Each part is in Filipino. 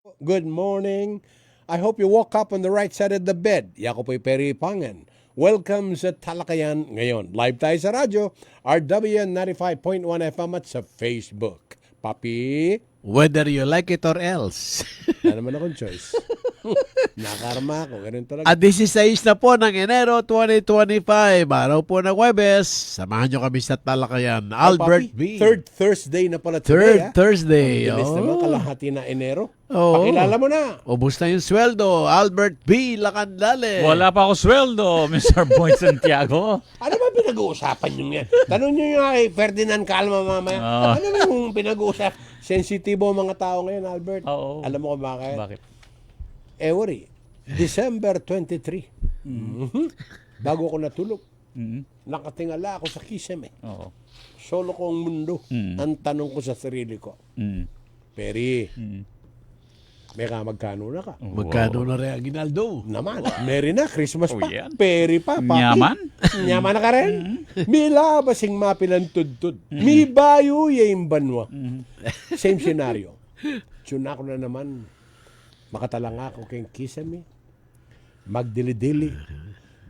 Good morning. I hope you woke up on the right side of the bed. Ako po'y Perry Pangan. Welcome sa Talakayan ngayon. Live tayo sa radyo, RWN 95.1 FM at sa Facebook. Papi, Whether you like it or else. na naman akong choice. Nakarma ako, ganun talaga. At 16 na po ng Enero 2025, araw po ng Huwebes. Samahan nyo kami sa Talakayan. Albert Papi, B. Third Thursday na pala Third today. Thursday. Bilis naman, kalahati na Enero. Oo. Pakilala mo na. Ubus na yung sweldo. Albert B. Lakandale. Wala pa ako sweldo, Mr. Boy Santiago. Ano ba pinag-uusapan nyo yan? Tanong nyo yung kay Ferdinand Calma mamaya. Ano ba yung pinag-uusap? Sensitibo ang mga tao ngayon, Albert. Oo. Alam mo kung bakit? Bakit? Every December 23. Bago ako natulog, nakatingala ako sa kisame. Oo. Solo kong mundo. Ang tanong ko sa sarili ko, Peri, may magkano na ka? Magkano na rin, Aguinaldo? Naman, Merry na, Christmas pa. Oh, yan. Peri pa, papi. Nyaman? Nyaman na ka rin. Mila basing mapilan tudtud. Mi bayo yung banwa. Same scenario. Tuna ko na naman. Makatalanga ako kayong kisame. Magdili-dili.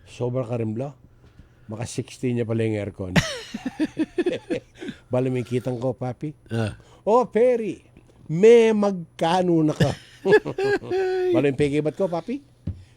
Sobra karimbla. Maka 60 niya pala yung aircon. Bala may kitang ko, papi. Oh, Perry, may magkano na ka? Bala yung pekibat ko, papi.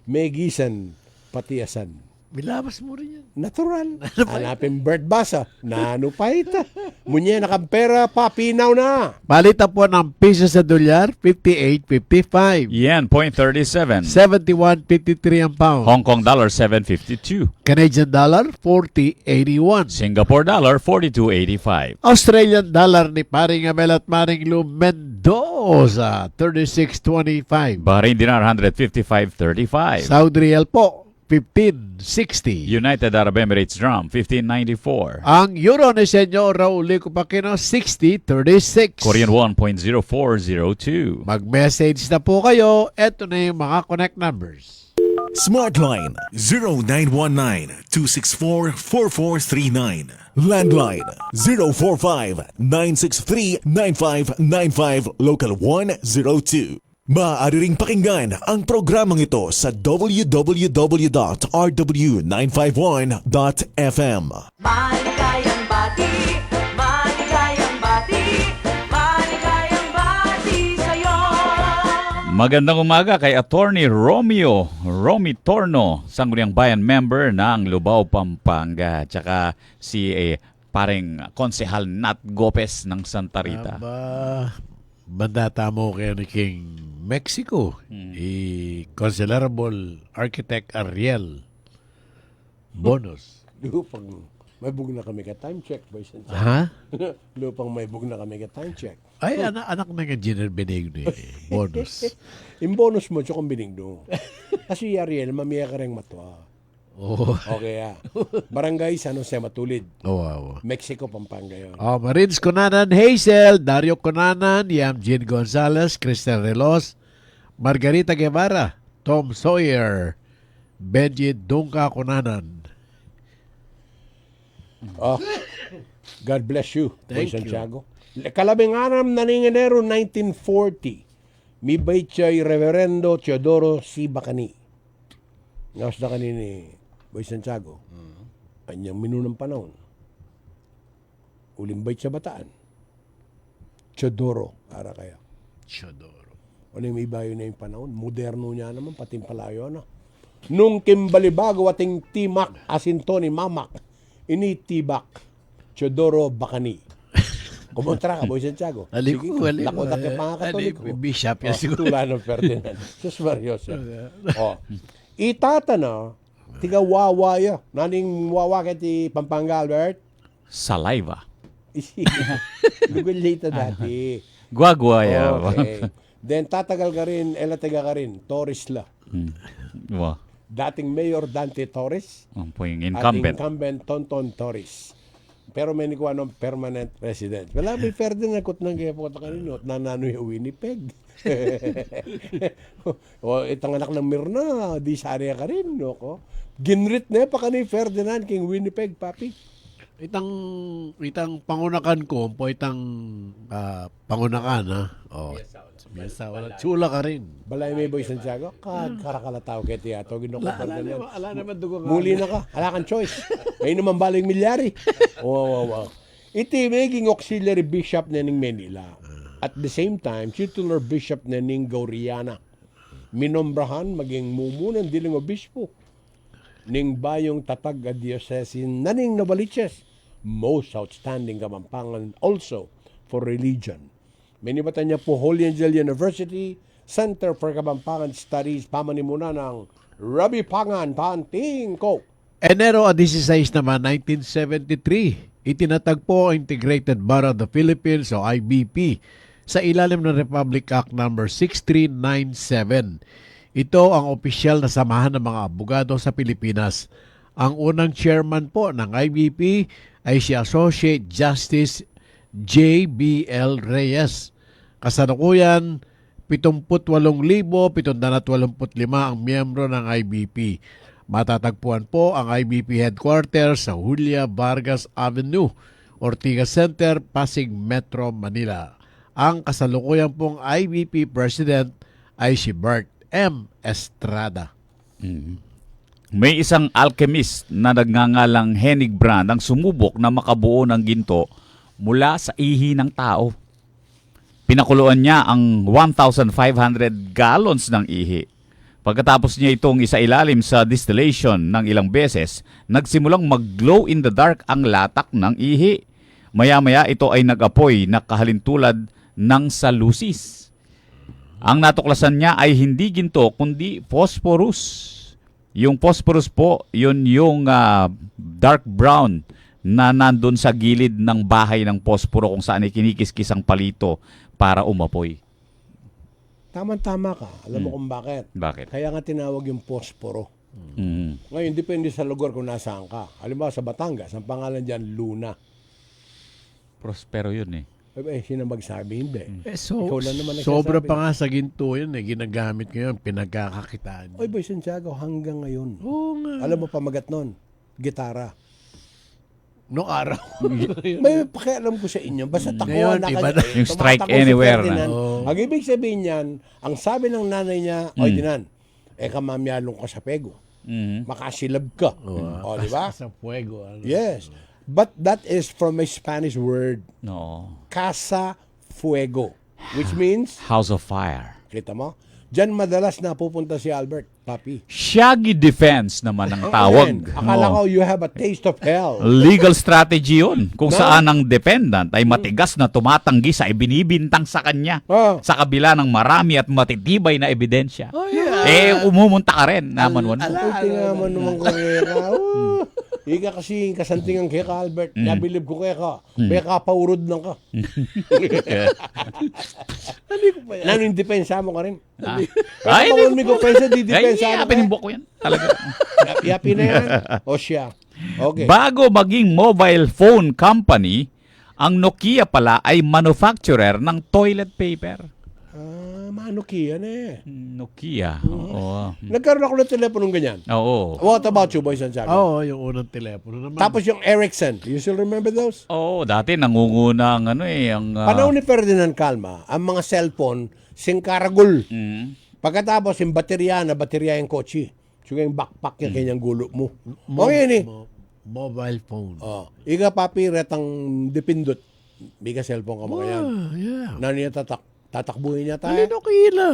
May gisan, patiasan. Bilabas mo rin yan. Natural. Hanapin bird basa. Nano pa ita. Munye nakampera, papinaw na. Balita po ng piso sa dolyar, 58.55. Yen, 0.37. 71.53 ang pound. Hong Kong dollar, 7.52. Canadian dollar, 40.81. Singapore dollar, 42.85. Australian dollar ni Paring Abel at Maring Lu Mendoza, 36.25. Bahrain dinar, 155.35. Saudi Real po, 15.60. United Arab Emirates drum, 15.94. Ang euro ni Senyor Raul Licupakino, 60.36. Korean won, 0.0402. Mag-message na po kayo. Ito na yung mga connect numbers. Smartline 0919-264-4439. Landline 045-963-9595. Local 102. Maaari ring pakinggan ang programang ito sa www.rw951.fm. Maligayang bati, maligayang bati, maligayang bati sa'yo. Magandang umaga kay Attorney Romy Torno, Sangguniang Bayan member ng Lubao, Pampanga. Tsaka si paring konsehal Nat Gopez ng Santa Rita. Bandata mo kayo ni King Mexico. Considerable Architect Ariel Bonus. Lupang may bug na kami ka time check, boys and girls. Ha? Lupang may bug na kami ka time check. Ay, anak ng Engineer Benigno Bonus. Yung bonus mo, tsukong binigdo. Kasi Ariel, mamiya ka rin matwa. Oh. Okay, Barangay San Jose Matulid. Wow. Mexico, Pampanga yun. Marines Conanan Hazel, Dario Conanan, Yam Jean Gonzalez, Christian Relos, Margarita Guevara, Tom Sawyer, Benji Dunca Conanan. Oh, God bless you, Boy Thank you. Santiago. Kalabing aram na ning Enero 1940, mi baychay Reverendo Teodoro C. Bacani. Ngawas na kanini, Boy Santiago. Anyang minunang panahon. Uling bayt sa bataan. Teodoro, para kaya. Chodoro. Ano yung may bayo na yung panahon? Moderno niya naman, pating palayo na. Nung kimbalibago ating timak, asinto ni mamak, initibak, Teodoro Bacani. Kumontra ka, Boy Santiago. Aliko. Lakot ka mga Katoliko. Bishop yan siguro. Tula ng Ferdinand. Sus Mariosa. Itata na, tiga wawaya. Naning wawa ti Pampanga, Albert? Saliva. Google later dati. Guaguaya. Okay. Then tatagal ka rin, elataga ka rin, Torres la. Wow. Dating Mayor Dante Torres. Ang po yung At incumbent. incumbent Tonton Torres. Pero may nikuha ng permanent resident. Wala, may Ferdinand kot nang kaya po kanino at nanano yung Winnipeg. O itang anak ng Mirna, di sariya ka rin. No? Ginrit na pa kanino Ferdinand king Winnipeg, papi. Itang pangunakan ko, po itang pangunakan, ha? Oh. May asawa na. Chula ka rin. Balay may boy Santiago, karakalatao kay tiyato. Ala naman dugo nga. Muli na ka, ala kang choice. Ngayon naman baling milyari. Wow. Iti maging auxiliary bishop na ning Manila. At the same time, titular bishop na ning Gauriana. Minombrahan maging mumunan diling obispo. Ning bayong tatag a diocese na ning Novaliches. Most outstanding Kapampangan also for religion. Minibatan niya po Holy Angel University, Center for Kapampangan Studies, pamanimuna ng Rabbi Pangan Pantingko. Enero 16 naman, 1973, itinatagpo ang Integrated Bar of the Philippines o IBP sa ilalim ng Republic Act No. 6397. Ito ang opisyal na samahan ng mga abogado sa Pilipinas. Ang unang chairman po ng IBP ay si Associate Justice J.B.L. Reyes. Kasalukuyan, 78,785 ang miyembro ng IBP. Matatagpuan po ang IBP headquarters sa Julia Vargas Avenue, Ortigas Center, Pasig Metro, Manila. Ang kasalukuyan pong IBP President ay si Bert M. Estrada. May isang alchemist na nagngangalang Hennig Brand ang sumubok na makabuo ng ginto mula sa ihi ng tao. Pinakuluan niya ang 1,500 gallons ng ihi. Pagkatapos niya itong isailalim sa distillation ng ilang beses, nagsimulang mag-glow in the dark ang latak ng ihi. Maya-maya ito ay nag-apoy na kahalintulad ng salusis. Ang natuklasan niya ay hindi ginto kundi phosphorus. Yung phosphorus po, yun yung dark brown na nandun sa gilid ng bahay ng posporo kung saan ay kinikis-kis ang palito para umapoy. Tama-tama ka. Alam mo kung bakit? Bakit? Kaya nga tinawag yung posporo. Ngayon, depende sa lugar kung nasaan ka. Halimbawa sa Batangas, ang pangalan dyan, Luna. Prospero yun eh. Sino magsabi? Hindi. Ikaw lang naman nagsasabi. Sobra pa nga sa ginto yun ginagamit ko yun, pinagkakakitaan. Oy, Boy Santiago, hanggang ngayon. Oo nga. Alam mo pamagat nun? Gitara. Noong araw. May pakialam ko sa inyo. Basta Ngayon, takuan na iba kayo. na. Yung strike Tumatakbo si anywhere na. Ferdinand. Ang ibig sabihin niyan, ang sabi ng nanay niya, oy, Dinan, kamamyalong ka sa pego. Makasilab ka. O, di ba? Sa fuego. Ano? Yes. But that is from a Spanish word, No. Casa Fuego, which means, House of Fire. kita mo, dyan madalas napupunta si Albert, papi. Shaggy defense naman ang tawag. Akala Oo. ko you have a taste of hell. Legal strategy yun. Kung saan ang defendant ay matigas na tumatanggi sa ibinibintang sa kanya. Oh. Sa kabila ng marami at matitibay na ebidensya. Oh, yeah. Umumunta ka rin. Naman mo. Ay, tingnan mo naman ko kaya. Ika kasi kasantingan kay ka, Albert. Nabilib ko kaya ka. May kapaurod lang ka. Nanindepensa mo ka rin. Ay, Kung may kumpensa, didepensa mo. pinimbok ko yan. Talaga. Yapi na yan. O siya. Okay. Bago maging mobile phone company, ang Nokia pala ay manufacturer ng toilet paper. Manuki yan eh. Nokia. Oo. Nagkaroon ako ng teleponong ganyan. Oo. What about you, Boy Santiago? Oo, yung unang telepono naman. Tapos yung Ericsson. You still remember those? Oo, dati nangunguna ang ang Panahon ni Ferdinand Calma, ang mga cellphone, singkaragol. Pagkatapos, yung baterya yung kotse. So yung backpack yung kanyang gulo mo. Okay ni. Mobile phone. Iga papi, retang dipindot. Biga cellphone ka mga yan. Yeah. Nani tatakbuhin niya tayo. Alino kila.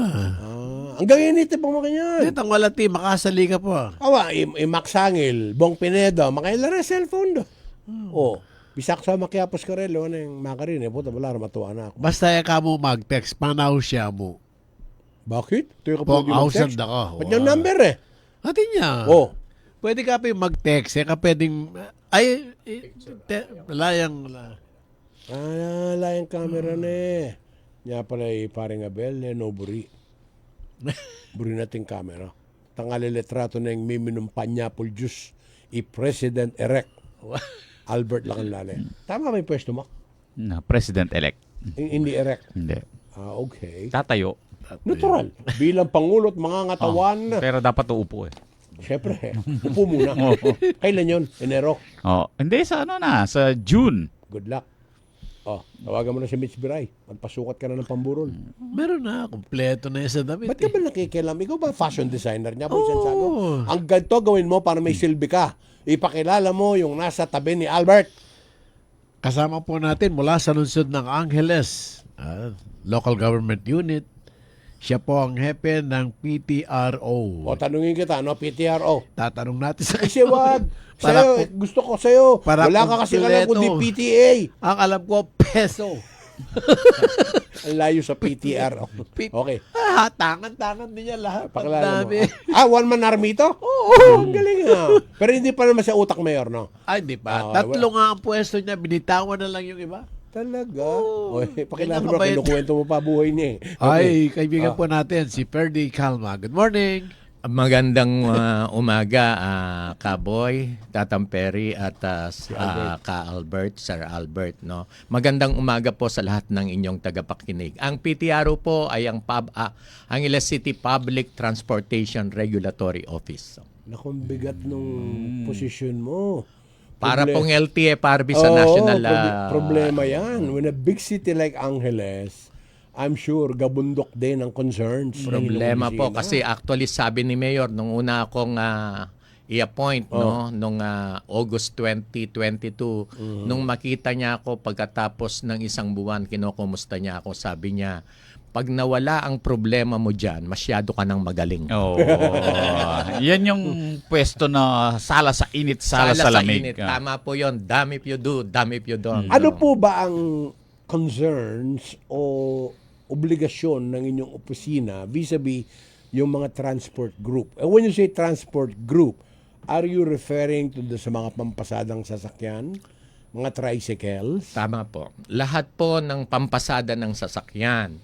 Hanggang initip mo kanyan. Dito ang walati, makasali ka pa. Awa, Maksangil, Bong Pinedo, makailara cellphone do. Bisak sa makiapos ka rin, ano yung makarin, puta, wala, matuwa na ako. Basta ka mo mag-text, panaw siya mo. Bakit? Ito yung Pong kapag ausad mag-text. ako. Ba't yung number eh? Atin niya. Pwede ka pa yung mag-text, ka pwedeng, layang. Layang camera na eh. Nga pala paring Abel, noburi. Buri nating camera. Tangali letrato na yung miminum pineapple juice. President-elect. Albert Lacanlale. Tama ba yung pwesto mo? President-elect. Hindi erect. Hindi. Okay. Tatayo. Natural. Bilang Pangulo't mga ngatawan. Pero dapat uupo eh. Siyempre, upo muna. Kailan yun? Enero. Hindi, sa sa June. Good luck. Oh, tawagan mo na si Mitch Biray. Magpasukat ka na ng pamburol. Meron na, kompleto na yan sa damit. Ba't ka ba nakikialam? Ikaw ba fashion designer niya, Boy Santiago? Oo. Ang ganito gawin mo para may silbi ka. Ipakilala mo yung nasa tabi ni Albert. Kasama po natin mula sa lungsod ng Angeles, local government unit. Siya po ang hepe ng PTRO. O tanungin kita, no? PTRO. Tatanong natin sa Kasi wag. Para Sa'yo, gusto ko sa'yo. para Wala ka kasi alam kundi kumpleto. PTA. Ang alam ko, peso. Ang layo sa PTRO. Okay. Tangan-tangan din niya lahat. Ang Pakilala mo. dami. One-man army to? Oo. Ang galing Pero hindi pa naman sa utak mayor, no? Ay, di ba? Ah, Tatlo nga ang pwesto niya. Binitawan na lang yung iba. Talaga? Oo. Oy, pakilala Ganyan mo, kabait. kinukwento mo pa buhay niya eh. Ay, kaibigan po natin, si Ferdy Calma. Good morning. Magandang umaga, Kaboy, Tatang Perry at Ka-Albert, Sir Albert. No? Magandang umaga po sa lahat ng inyong tagapakinig. Ang PTRO po ay ang Angeles City Public Transportation Regulatory Office. Naku, ang bigat nung posisyon mo. Para Proble- pong LTFRB sa Oo, national... problema yan. When a big city like Angeles, I'm sure gabundok din ang concerns. ng Problema inyong po opisina. kasi actually sabi ni Mayor nung una akong i-appoint no nung August 2022 nung makita niya ako pagkatapos ng isang buwan kinukumusta niya ako, sabi niya, pag nawala ang problema mo diyan, masyado ka nang magaling. Oo. Yan yung pwesto na sala sa init, sala sa lamig. init. Tama po 'yon. Damn if you do, damn if you don't. Ano po ba ang concerns o obligasyon ng inyong opisina vis-a-vis yung mga transport group? And when you say transport group, are you referring to sa mga pampasadang sasakyan? Mga tricycles? Tama po. Lahat po ng pampasada ng sasakyan.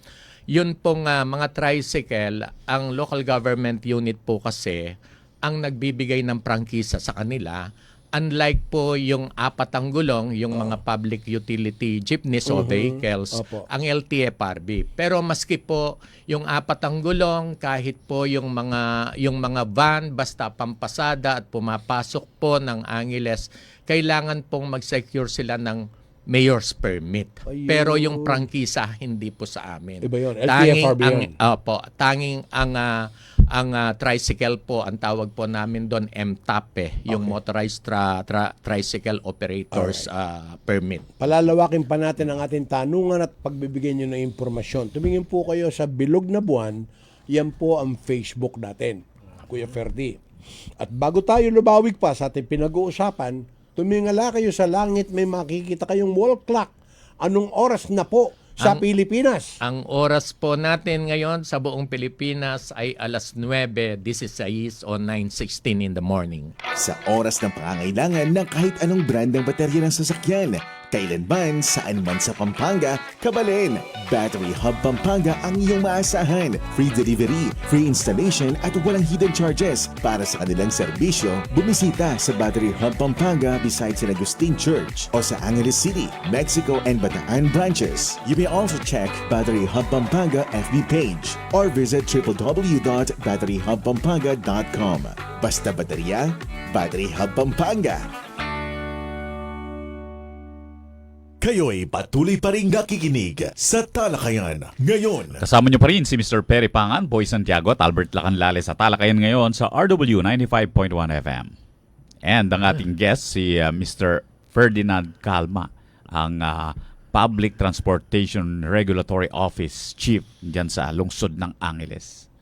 Yun pong mga tricycle, ang local government unit po kasi ang nagbibigay ng prangkisa sa kanila. Unlike po yung apat ang gulong, yung mga public utility jeepneys o vehicles, Opo. ang LTFRB. Pero maski po yung apat ang gulong, kahit po yung mga van, basta pampasada at pumapasok po ng Angeles, kailangan pong mag-secure sila ng mayor's permit. Ayun. Pero yung prangkisa, hindi po sa amin. Iba yun. LTFRB yun. Tanging ang tricycle po, ang tawag po namin doon MTAP, yung Motorized Tricycle Operators Permit. Palalawakin pa natin ang ating tanungan at pagbibigyan nyo ng impormasyon. Tumingin po kayo sa Bilog na Buwan, yan po ang Facebook natin, Kuya Ferdy. At bago tayo lubawig pa sa ating pinag-uusapan, tumingala kayo sa langit, may makikita kayong wall clock. Anong oras na po sa Pilipinas? Ang oras po natin ngayon sa buong Pilipinas ay alas 9:16 o 9:16 in the morning. Sa oras ng pangangailangan ng kahit anong brand ng baterya ng sasakyan, kailanman, saan man sa Pampanga, Kabalen, Battery Hub Pampanga ang iyong maasahan. Free delivery, free installation at walang hidden charges. Para sa kanilang serbisyo, bumisita sa Battery Hub Pampanga beside San Agustin Church o sa Angeles City, Mexico and Bataan branches. You may also check Battery Hub Pampanga FB page or visit www.batteryhubpampanga.com. Basta baterya, Battery Hub Pampanga. Kayo'y patuloy pa rin nakikinig sa Talakayan ngayon. Kasama niyo pa rin si Mr. Perry Pangan, Boy Santiago at Albert Lacanlale sa Talakayan ngayon sa RW 95.1 FM. And ang ating guest, si Mr. Ferdinand Calma, ang Public Transportation Regulatory Office Chief dyan sa lungsod ng Angeles.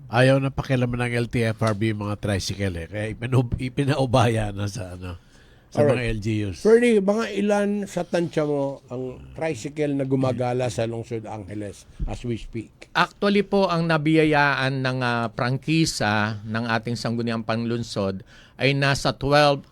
Ayaw na pakialaman ng LTFRB yung mga tricycle eh. Kaya ipinaubaya na sa sa mga LGUs. Ferdy, mga ilan sa tansya mo ang tricycle na gumagala sa lungsod Angeles as we speak? Actually po, ang nabiyayaan ng prangkisa ng ating sangguniang panlunsod ay nasa 10,000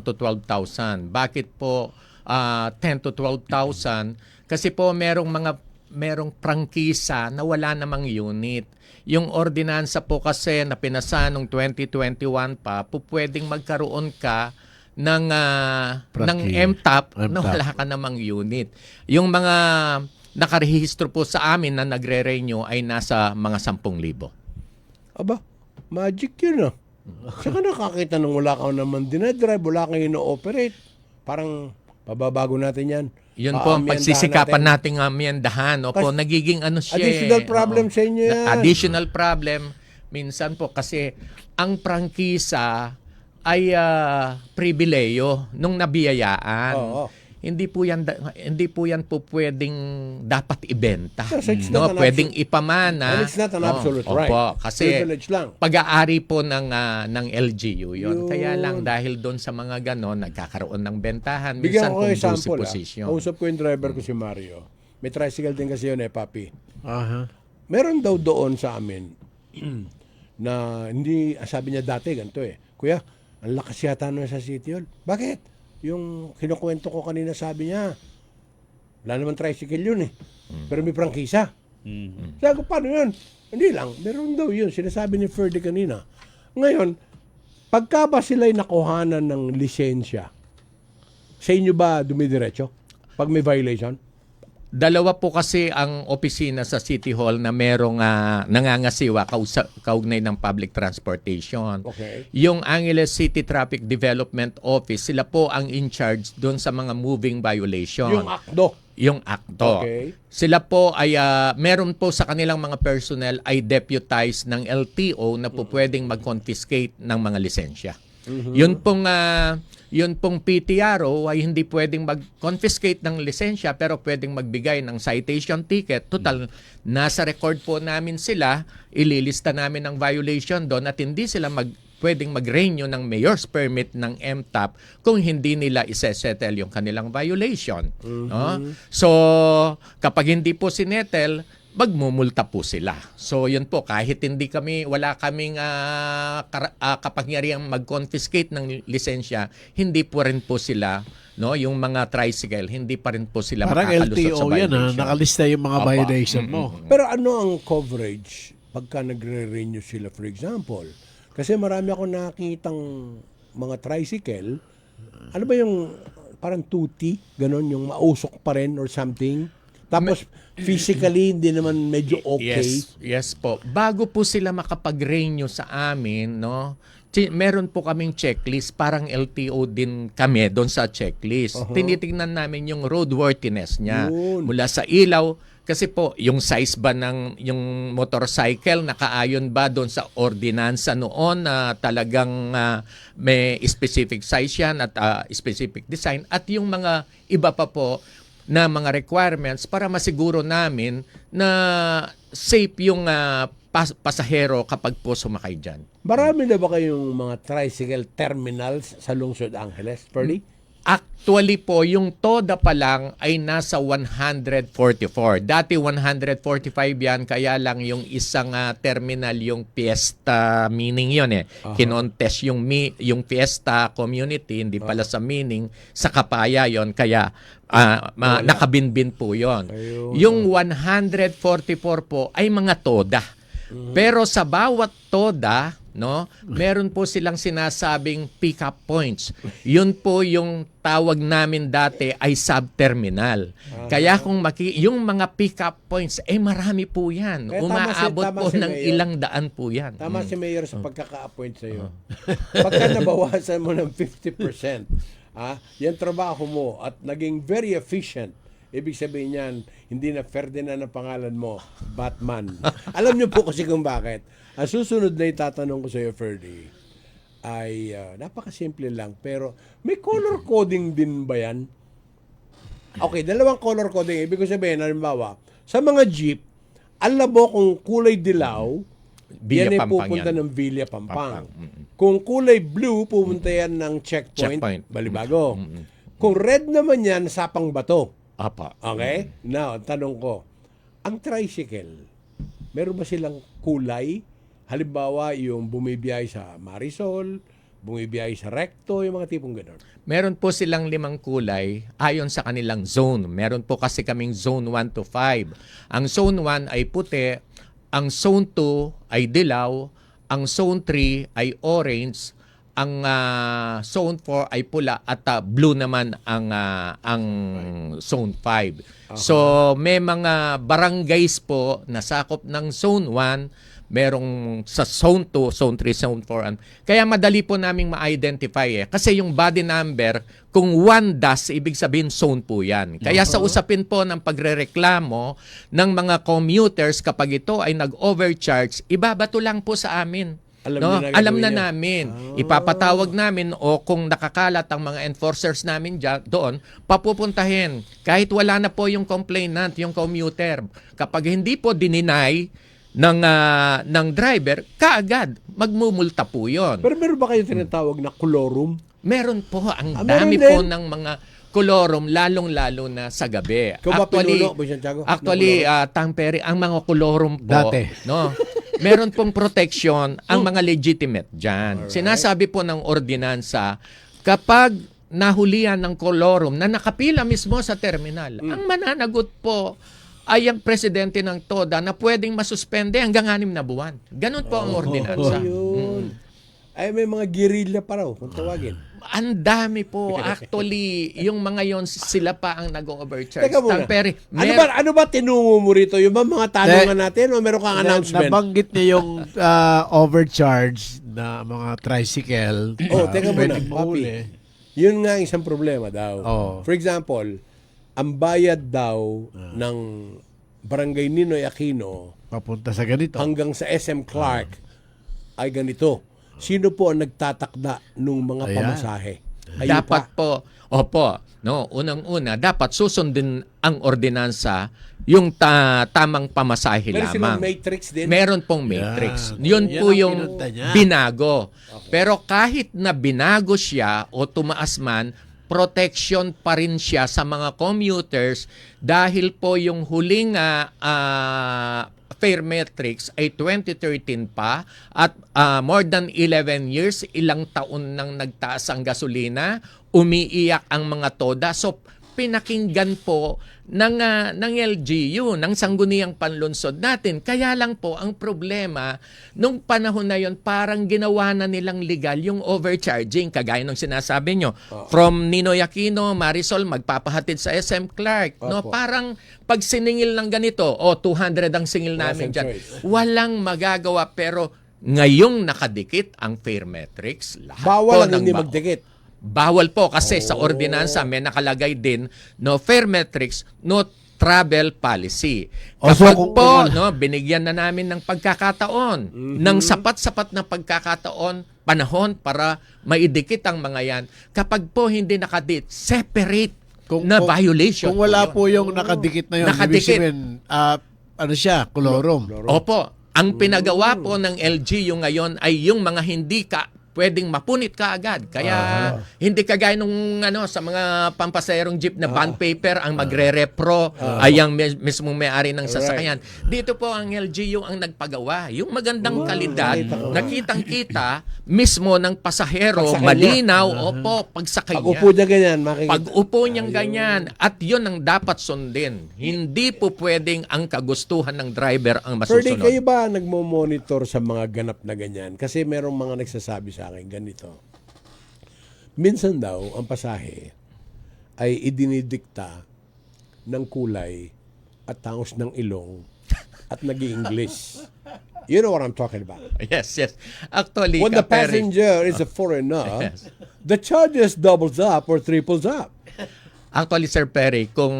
to 12,000. Bakit po 10 to 12,000? Kasi po merong prangkisa na wala namang unit. Yung ordinansa po kasi na pinasa noong 2021 pa, po pwedeng magkaroon ka ng MTAP na wala ka namang unit. Yung mga nakarehistro po sa amin na nagre-renew ay nasa mga 10,000. Aba, magic yun Saka nakakita nung wala ka naman dinadrive, wala kang ino-operate. Parang Pababago natin yan. Yun po ang Paamyendahan pagsisikapan natin. nating amendahan. Opo, nagiging ano siya. Additional problem sa inyo yan. Additional problem. Minsan po kasi ang prangkisa ay pribileyo nung nabiyayaan. Oo. Hindi po yan po pwedeng dapat ibenta. Yes, it's No, not an pwedeng ipamana. And it's not an absolute Opo, right. kasi Privilege lang. pag-aari po ng LGU Yun. yun. Kaya lang dahil doon sa mga ganon, nagkakaroon ng bentahan. Bigyan Minsan ko kung ng example. position. Kausap ko yung driver ko si Mario. May tricycle din kasi yun Papi. Aha. Meron daw doon sa amin na hindi, sabi niya dati ganito Kuya, ang lakas yata nun sa City Hall. Bakit? Yung kinukwento ko kanina sabi niya, wala naman tricycle yun Pero may prangkisa. Sabi ko, paano yun? Hindi lang, meron daw yun. Sinasabi ni Ferdy kanina. Ngayon, pagka ba sila'y nakuhanan ng lisensya, sa inyo ba dumidiretso? Pag may violation? Dalawa po kasi ang opisina sa City Hall na merong nangangasiwa kaugnay ng public transportation. Okay. Yung Angeles City Traffic Development Office, sila po ang in charge doon sa mga moving violation. Yung akdo. Yung akto. Okay. Sila po ay meron po sa kanilang mga personnel ay deputized ng LTO na po pwedeng mag-confiscate ng mga lisensya. Yun pong PTRO ay hindi pwedeng mag-confiscate ng lisensya pero pwedeng magbigay ng citation ticket. Total, nasa record po namin sila, ililista namin ang violation doon at hindi sila pwedeng mag-renew ng mayor's permit ng MTAP kung hindi nila isesettle yung kanilang violation. No? So, kapag hindi po sinettle, magmumulta po sila. So, yun po, kahit wala kaming kapangyarihang mag-confiscate ng lisensya, hindi po rin po sila, no, yung mga tricycle, hindi pa rin po sila Parang makakalusot sa LTO yan violation. nakalista yung mga Opo. violation mo. Pero ano ang coverage pagka nagre-renew sila, for example? Kasi marami ako nakitang mga tricycle, ano ba yung parang tuti, ganon, yung mausok pa rin or something. Tapos physically hindi naman medyo okay. Yes po. Bago po sila makapag-renew sa amin, no, meron po kaming checklist, parang LTO din kami doon sa checklist. Tinitingnan namin yung roadworthiness niya. Yun. Mula sa ilaw, kasi po, yung size ba ng yung motorcycle, nakaayon ba doon sa ordinansa noon na talagang may specific size yan at specific design. At yung mga iba pa po na mga requirements para masiguro namin na safe yung pasahero kapag po sumakay dyan. Marami na ba kayong mga tricycle terminals sa lungsod Angeles, Ferdy? Actually po, yung TODA pa lang ay nasa 144. Dati 145 yan, kaya lang yung isang terminal, yung Fiesta Meaning yun Kinontest yung Fiesta Community, hindi pala sa Meaning, sa Kapaya yon kaya nakabinbin po yon. Ayun. Yung 144 po ay mga TODA. Pero sa bawat TODA, no, meron po silang sinasabing pick-up points. Yun po yung tawag namin dati ay subterminal. Kaya kung yung mga pick-up points, marami po yan. Kaya Umaabot tama po si ng Mayor. ilang daan po yan. Tama si Mayor sa pagkaka-appoint sa iyo. Pagka nabawasan mo ng 50%, yan trabaho mo at naging very efficient. Ibig sabihin niyan, hindi na Ferdinand ang pangalan mo, Batman. Alam niyo po kasi kung bakit. Ang susunod na itatanong ko sa iyo, Ferdy, ay napakasimple lang. Pero may color coding din ba yan? Okay, dalawang color coding. Ibig sabihin, halimbawa, sa mga jeep, alam mo kung kulay dilaw, Villa yan ay Pampang pupunta yan. ng Villa Pampang. Pampang. Kung kulay blue, pupunta yan ng checkpoint. Balibago. Kung red naman yan, Sapang Bato. Apa. Okay? Now, tanong ko, ang tricycle, meron ba silang kulay? Halimbawa, yung bumibiyay sa Marisol, bumibiyay sa Recto, yung mga tipong gano'n. Meron po silang 5 kulay ayon sa kanilang zone. Meron po kasi kaming zone 1 to 5. Ang zone 1 ay puti, ang zone 2 ay dilaw, ang zone 3 ay orange, ang zone 4 ay pula at blue naman ang zone 5. So may mga barangays po na sakop ng zone 1, merong sa Zone 2, Zone 3, Zone 4. Kaya madali po naming ma-identify Kasi yung body number, kung 1 dash, ibig sabihin zone po yan. Kaya sa usapin po ng pagrereklamo ng mga commuters kapag ito ay nag-overcharge, ibabato lang po sa amin. Alam niya na gagawin niya. Namin. Ipapatawag namin o kung nakakalat ang mga enforcers namin doon, papupuntahin. Kahit wala na po yung complainant, yung commuter. Kapag hindi po dininay ng driver, kaagad magmumulta po yon. Pero meron ba kayo tinatawag na colorum? Meron po. Ang meron dami din. po ng mga kolorum, lalong-lalo na sa gabi. Ikaw ba pinuno, Boy Santiago? Actually, Tampere, ang mga kolorum po, Dati. meron pong protection ang mga legitimate dyan. Sinasabi po ng ordinansa, kapag nahulihan ng kolorum na nakapila mismo sa terminal, ang mananagot po ay ang presidente ng TODA na pwedeng masuspende hanggang 6 na buwan. Ganun po ang ordinansa. Yun. Ay, may mga guerrilla pa raw, kung tawagin. Ang dami po. Actually, yung mga yon sila pa ang nag-overcharge. Teka muna. Tampere, Ano ba tinungo mo rito? Yung ba mga tanungan natin o meron kang announcement? Nabanggit niya yung overcharge na mga tricycle. Teka muna, pwedeng Papi. mahuli. Yun nga ang isang problema daw. Oo. For example, ang bayad daw ng Barangay Ninoy Aquino Papunta sa ganito. hanggang sa SM Clark ay ganito. Sino po ang nagtatakda ng mga Ayan. pamasahe? Kayo dapat pa. po, unang-una, dapat susundin ang ordinansa yung tamang pamasahe Meron silang lamang. matrix din? Meron pong matrix. Yan. Yun Yan po ang yung pinunta niya. binago. Pero kahit na binago siya o tumaas man, protection pa rin siya sa mga commuters dahil po yung huling fare matrix ay 2013 pa at more than 11 years, ilang taon nang nagtaas ang gasolina, umiiyak ang mga TODA. So pinakinggan po ng LGU, ng Sangguniang Panlunsod natin. Kaya lang po, ang problema, nung panahon na yon parang ginawa na nilang legal yung overcharging, kagaya ng sinasabi nyo. From Ninoy Aquino, Marisol, magpapahatid sa SM Clark. No? Opo. Parang pag siningil ng ganito, 200 ang singil namin Wasn't dyan. choice. Walang magagawa, pero ngayong nakadikit ang fare matrix, lahat Bawal po ang ng hindi magdikit. Bawal po kasi sa ordinansa may nakalagay din no fare matrix, no travel policy. So, Kapag kung po wala- binigyan na namin ng pagkakataon, ng sapat-sapat na pagkakataon, panahon para maidikit ang mga yan. Kapag po hindi nakadit, separate na violation. Kung wala yun. po yung nakadikit na yun, Nakadikit. ibig sabihin, ano siya, kolorum. Opo. Ang pinagawa po ng LGU ngayon ay yung mga hindi pwedeng mapunit ka agad. Kaya hindi kagaya nung sa mga pampaserong jeep na bond paper ang magre-repro ay ang mismong may-ari ng sasakyan. Dito po ang LGU ang nagpagawa. Yung magandang kalidad, nakitang-kita mismo ng pasahero, Pagsakay malinaw, pagsakay niya. Pag-upo niya ganyan, makikita. Pag-upo niyang ganyan. At yun ang dapat sundin. Hindi po pwedeng ang kagustuhan ng driver ang Ferdy, masusunod. kayo ba nagmo-monitor sa mga ganap na ganyan? Kasi merong mga nagsasabi sa akin ganito. Minsan daw, ang pasahe ay idinidikta ng kulay at tangos ng ilong at nag-i-English. You know what I'm talking about. Yes. Actually, When the Kaperi, passenger is a foreigner, Yes. the charges doubles up or triples up. Actually, Sir Perry, kung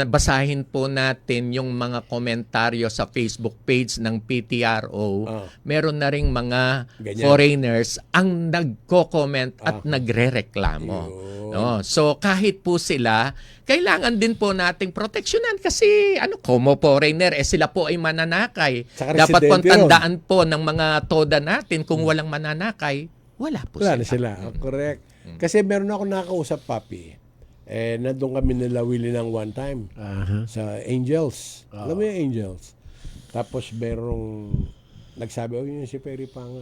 basahin po natin yung mga komentaryo sa Facebook page ng PTRO, meron na ring mga Ganyan. foreigners ang nagko-comment at nagre-reklamo. No? So kahit po sila, kailangan din po nating proteksyonan kasi como foreigner, sila po ay mananakay. Saka Dapat po residente tandaan po ng mga TODA natin kung walang mananakay, wala po Wala na sila. sila. Correct. Kasi meron ako nakausap, Papi. Nandun kami nila Willie ng one time sa Angels. Alam mo yung Angels? Tapos merong nagsabi, yun si Perry Pang,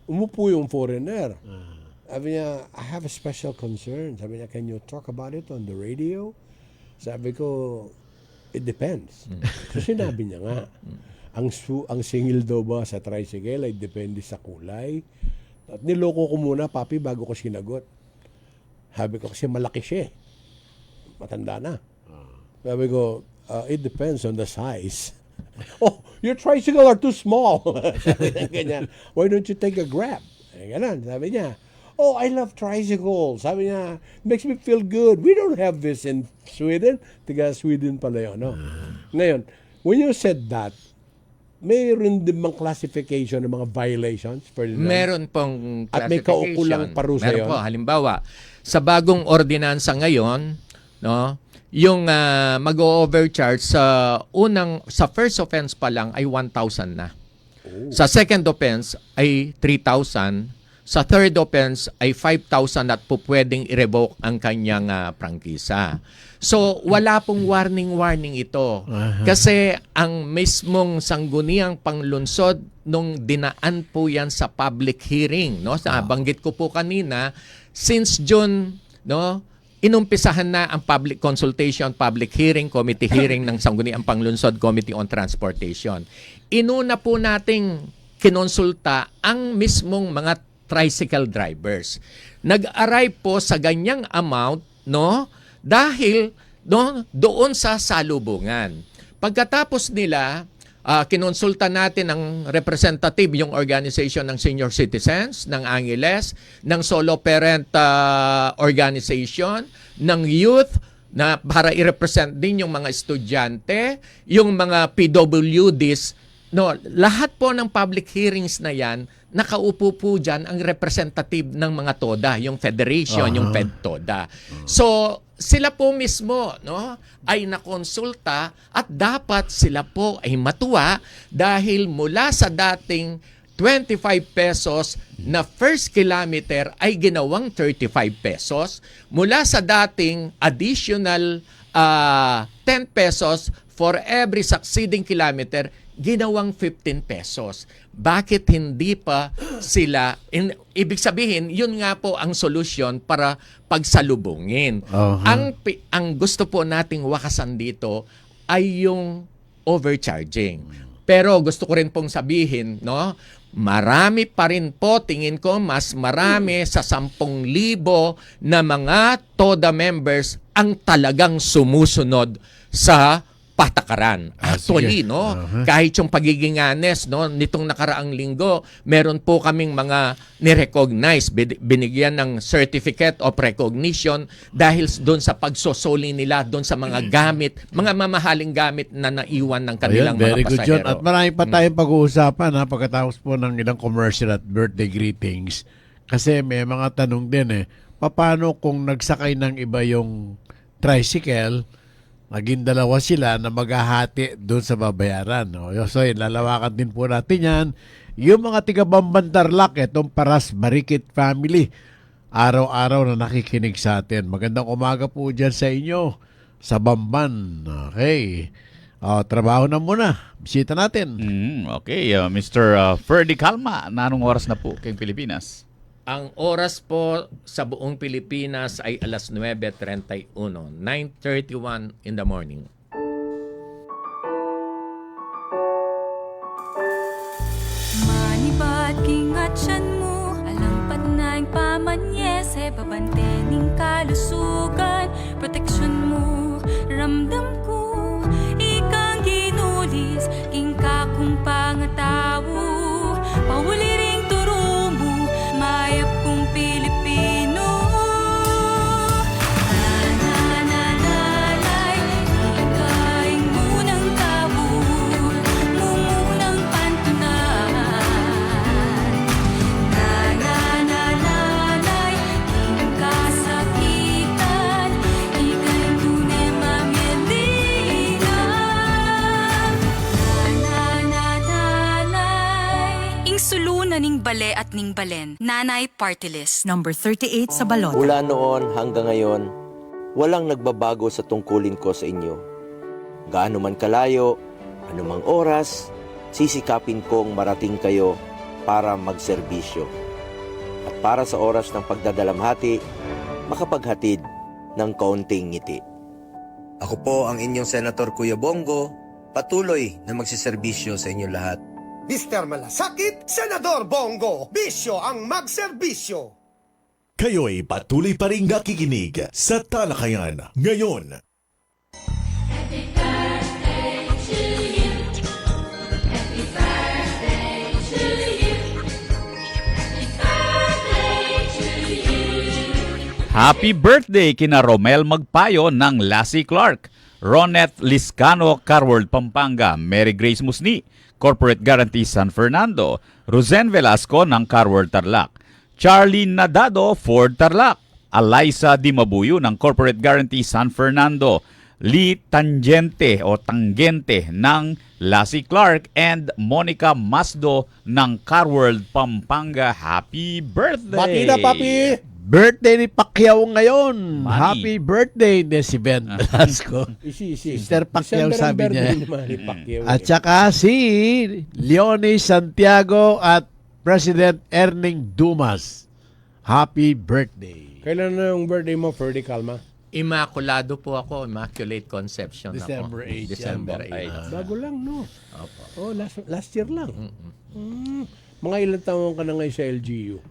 umupo yung foreigner. Sabi niya, I have a special concern. Sabi niya, can you talk about it on the radio? Sabi ko, it depends. So sinabi niya nga, ang singil daw ba sa tricycle ay depende sa kulay. At niloko ko muna, Papi, bago ko sinagot. Sabi ko, kasi malaki siya eh. Matanda na. Sabi ko, it depends on the size. your tricycle are too small. Sabi niya ganyan. Why don't you take a Grab? Ganun, sabi niya. Oh, I love tricycles. Sabi niya, makes me feel good. We don't have this in Sweden. Tiga Sweden pala yun, no? Ngayon, when you said that, mayroon din bang classification ng mga violations? Ferdinand? Meron pong At may kaukulang parusa Meron yun? po. Halimbawa, sa bagong ordinansa ngayon, no, yung mag-overcharge sa first offense pa lang ay 1,000 na. Sa second offense ay 3,000. Sa third offense ay 5,000 at po pwedeng i-revoke ang kanyang prangkisa. So, wala pong warning ito. Kasi ang mismong sangguniang panglunsod nung dinaan po yan sa public hearing, no? Banggit ko po kanina, since June, no, inumpisahan na ang public consultation, public hearing, committee hearing ng Sangguniang Panglunsod Committee on Transportation. Inuna po nating kinonsulta ang mismong mga tricycle drivers. Nag-arrive po sa ganyang amount, no, dahil doon sa salubungan. Pagkatapos nila, kinonsulta natin ang representative, yung organization ng senior citizens, ng Angeles, ng solo parent organization, ng youth, na para i-represent din yung mga estudyante, yung mga PWDs. No, lahat po ng public hearings na yan, nakaupo po dyan ang representative ng mga TODA, yung federation, yung FedTODA. So, sila po mismo, no, ay nakonsulta at dapat sila po ay matuwa dahil mula sa dating 25 pesos na first kilometer ay ginawang 35 pesos. Mula sa dating additional 10 pesos for every succeeding kilometer, ginawang 15 pesos. Bakit hindi pa sila, ibig sabihin, yun nga po ang solusyon para pagsalubungin. Ang gusto po nating wakasan dito ay yung overcharging. Pero gusto ko rin pong sabihin, no, marami pa rin po, tingin ko, mas marami sa 10,000 na mga TODA members ang talagang sumusunod sa patakaran. Actually, no, kahit yung pagiging honest, no, nitong nakaraang linggo, meron po kaming mga ni-recognize, binigyan ng certificate of recognition dahil doon sa pagsosoli nila doon sa mga gamit, mga mamahaling gamit na naiwan ng kanilang Very mga good, John. pasahero. At marami pa tayong pag-uusapan pagkatapos po ng ilang commercial at birthday greetings. Kasi may mga tanong din paano kung nagsakay ng iba yung tricycle, maging dalawa sila na maghahati doon sa babayaran. No? So, lalawakan din po natin yan. Yung mga tiga-Bambantarlak, itong Paras Marikit family, araw-araw na nakikinig sa atin. Magandang umaga po dyan sa inyo, sa Bamban. Okay. Trabaho na muna. Bisita natin. Okay, Mr. Ferdy Calma, na anong oras na po kayong Pilipinas? Ang oras po sa buong Pilipinas ay alas 9:31, 9:31 in the morning. Manibat kingat siyan mo, alampat na yung pamanyese, babantening kalusugan, proteksyon mo, ramdam ko, ikang ginulis, king kakong pangatawo, pahuli ring turo mo, mayap kong Pilipino. Nananalay, ikaing munang kabul, mumunang pantunan. Nananalay, ikaing kasakitan, ikaing tunay mamyelina. Nananalay, ing sulunan ning bale at ning balen, Nanay Party List. Number 38 sa balota. Mula noon hanggang ngayon, walang nagbabago sa tungkulin ko sa inyo. Gaano man kalayo, anumang oras, sisikapin kong marating kayo para magserbisyo. At para sa oras ng pagdadalamhati, makapaghatid ng kaunting ngiti. Ako po ang inyong Senator Kuya Bongo, patuloy na magsiservisyo sa inyo lahat. Mr. Malasakit, Senador Bongo, bisyo ang magserbisyo. Kayo'y patuloy pa rin nakikinig sa Talakayan ngayon. Happy birthday kina Romel Magpayo ng Lassie Clark, Ronet Liscano, Carworld, Pampanga, Mary Grace Musni, Corporate Guarantee San Fernando, Rosen Velasco ng Carworld Tarlac, Charlie Nadado, Ford Tarlac, Eliza Di Mabuyo ng Corporate Guarantee San Fernando, Lee Tangente ng Lassie Clark, and Monica Masdo ng Carworld, Pampanga. Happy birthday! Bati na, papi! Birthday ni Pacquiao ngayon. Manny. Happy birthday, si Ben Velasco. Isi. Mr. Pacquiao December ang sabi niya. birthday naman ni Pacquiao. At saka si Leonie Santiago at President Erning Dumas. Happy birthday. Kailan na yung birthday mo, Ferdy Calma? Immaculado po ako, Immaculate Conception December ako. 8. December 8. Bago lang, no? Opo. Oh, last year lang. Mga ilang taon ka na ngayon sa LGU?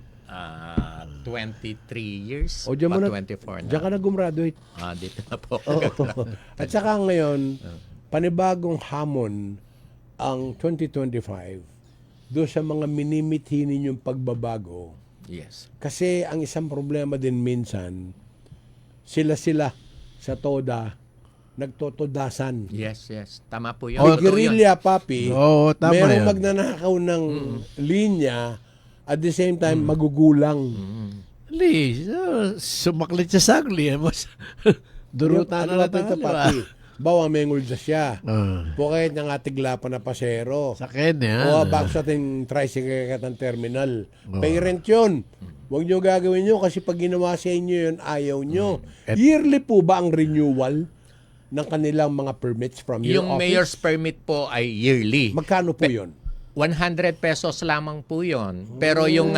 23 years. O, diyan mo na, 24 na. diyan ka na gumraduate. Dito na po. At saka ngayon, panibagong hamon ang 2025 doon sa mga minimithi ninyong pagbabago. Yes. Kasi ang isang problema din minsan, sila sa TODA, nagtotodasan. Yes. Tama po yun. May Totoo yun. guerrilla, papi. Oo, tama merong yun. magnanakaw ng linya, at the same time, magugulang. Li, sumaklit sa sagli. Durutan Ano na natin ito, natin, papi? Bawa may ngulda siya. Ah. Pukait ng atigla pa na pasero. Sa kanya. O back sa ating tricycle katang terminal. Parent yun. Huwag nyo gagawin nyo kasi pag ginawa sa inyo yun, ayaw nyo. Yearly po ba ang renewal ng kanilang mga permits from your Yung office? mayor's permit po ay yearly. Magkano po yun? 100 pesos lamang po yon. Pero yung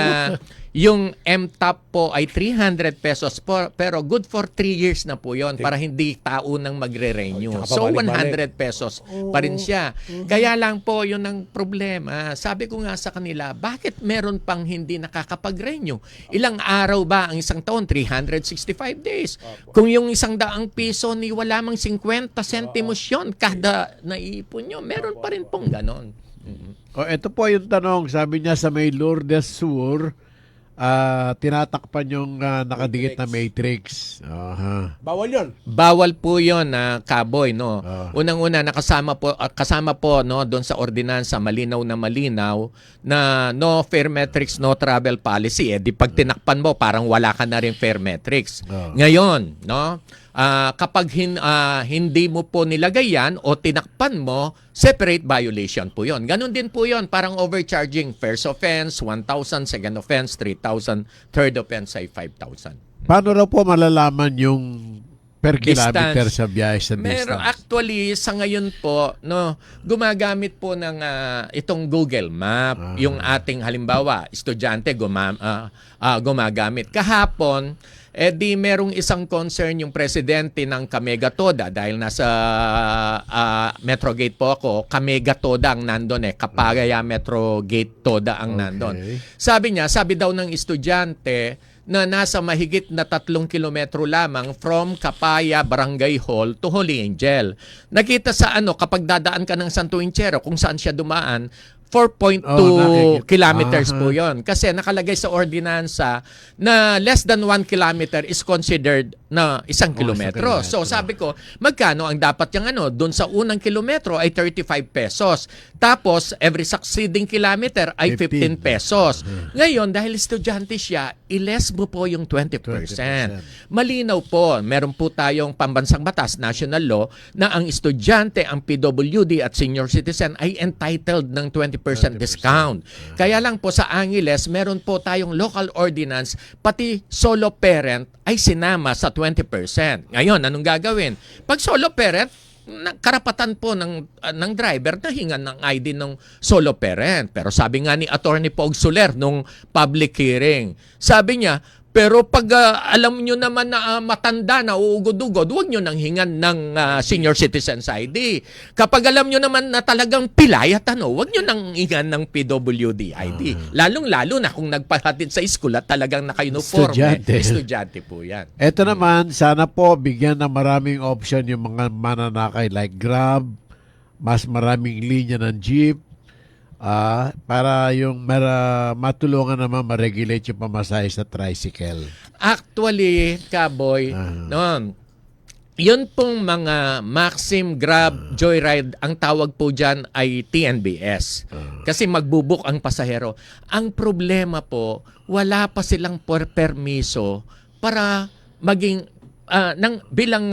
MTOP po ay 300 pesos po, pero good for 3 years na po yon para hindi taunang magre-renew. Tsaka So pabalik-balik. 100 pesos pa rin siya. Kaya lang po yun ang problema. Sabi ko nga sa kanila, bakit meron pang hindi nakakapag-renew? Ilang araw ba ang isang taon? 365 days. Kung yung 100 piso ni wala mang 50 centimos yun kada naiipon nyo, meron pa rin pong ganon. Ito po yung tanong. Sabi niya sa may Lourdes Sur, tinatakpan yung nakadikit na matrix. Aha. Bawal yun. Bawal po 'yon na Kaboy, no. Ah. Unang-una kasama po no doon sa ordinansa malinaw na no fare metrics, no travel policy. Di pag tinakpan mo parang wala ka na rin fare metrics. Ah. Ngayon, no, kapag hindi mo po nilagay yan o tinakpan mo, separate violation po yon. Ganon din po yon, parang overcharging. First offense, 1,000. Second offense, 3,000. Third offense ay 5,000. Paano raw po malalaman yung per kilometer Distance. sa biyahe sa Pero distance? actually, sa ngayon po, no, gumagamit po ng itong Google Map. Yung ating halimbawa, estudyante gumagamit. Kahapon, di merong isang concern yung presidente ng Kamegatoda dahil nasa Metrogate po ako, Kamegatoda ang nandun Kapagaya Metrogate Toda ang nandun. Sabi daw ng estudyante na nasa mahigit na 3 kilometro lamang from Kapaya Barangay Hall to Holy Angel. Nakita sa kapag dadaan ka ng Santo Inchero, kung saan siya dumaan, 4.2 kilometers po yon. Kasi nakalagay sa ordinansa na less than 1 kilometer is considered na 1 kilometro. So sabi ko, magkano ang dapat yung doon sa unang kilometro ay 35 pesos. Tapos every succeeding kilometer ay 15 pesos. Ngayon, dahil estudyante siya, i-less mo po yung 20%. Malinaw po, meron po tayong pambansang batas, national law, na ang estudyante, ang PWD at senior citizen ay entitled ng 20% discount. Kaya lang po sa Angeles, meron po tayong local ordinance, pati solo parent ay sinama sa 20%. Ngayon, anong gagawin? Pag solo parent, karapatan po ng driver na hingan ng ID ng solo parent. Pero sabi nga ni Attorney Pog Soler nung public hearing, sabi niya, pero pag alam nyo naman na matanda na uugod-ugod, huwag nyo nang hingan ng senior citizen's ID. Kapag alam nyo naman na talagang pilay at huwag nyo nang hingan ng PWD ID. Lalong-lalo na kung nagpahatid sa school at talagang naka-uniforme. Estudyante po yan. Ito naman, sana po bigyan ng maraming option yung mga mananakay like Grab, mas maraming linya ng jeep, Para yung matulungan naman ma-regulate yung pamasahe sa tricycle. Actually, Kaboy, yun pong mga Maxim, Grab, Joyride, ang tawag po dyan ay TNBS. Kasi magbubuk ang pasahero. Ang problema po, wala pa silang permiso para maging bilang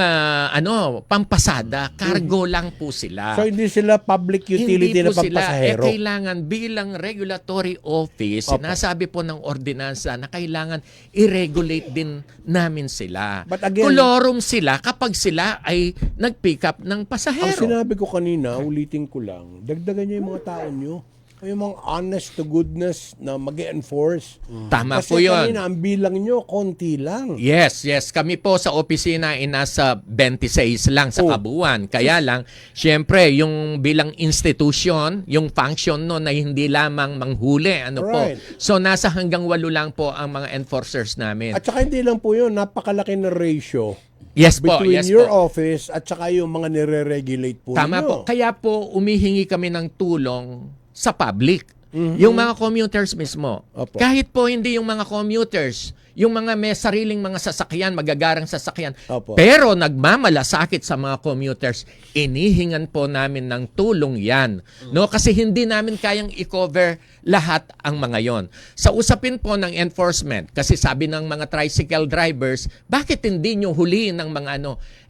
pampasada, cargo lang po sila. So hindi sila public utility Hindi na po sila. pampasahero. Kailangan bilang regulatory office, sinasabi po ng ordinansa na kailangan i-regulate din namin sila. But again, Kolorum sila kapag sila ay nag-pick up ng Ang pasahero. sinabi ko kanina, ulitin ko lang, dagdagan niyo yung mga tao niyo. Yung mga honest to goodness na mag-enforce. Tama Kasi po yun. kanina, ang bilang nyo, konti lang. Yes. Kami po sa opisina ay nasa 26 lang sa kabuuan. Kaya lang, syempre, yung bilang institution, yung function no na hindi lamang manghuli. Right. Po. So, nasa hanggang 8 lang po ang mga enforcers namin. At saka hindi lang po yun, napakalaki na ratio Yes po, between yes your po. office at saka yung mga nire-regulate po Tama ninyo. po. Kaya po, umihingi kami ng tulong sa public. Yung mga commuters mismo. Opo. Kahit po hindi yung mga commuters, yung mga may sariling mga sasakyan, magagarang sasakyan. Opo. Pero nagmamalasakit sa mga commuters, inihingan po namin ng tulong yan. No? Kasi hindi namin kayang i-cover lahat ang mga yon. Sa usapin po ng enforcement, kasi sabi ng mga tricycle drivers, bakit hindi nyo huliin ng mga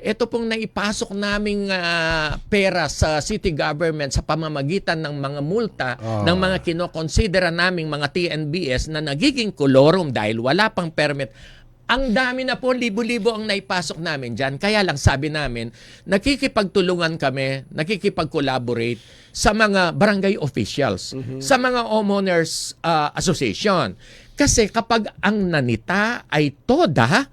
ito pong naipasok naming pera sa city government sa pamamagitan ng mga multa ng mga kinokonsidera naming mga TNBS na nagiging kolorum dahil wala pang permit. Ang dami na po, libo-libo ang naipasok namin dyan. Kaya lang sabi namin, nakikipagtulungan kami, nakikipag-collaborate sa mga barangay officials, sa mga homeowners association. Kasi kapag ang nanita ay TODA,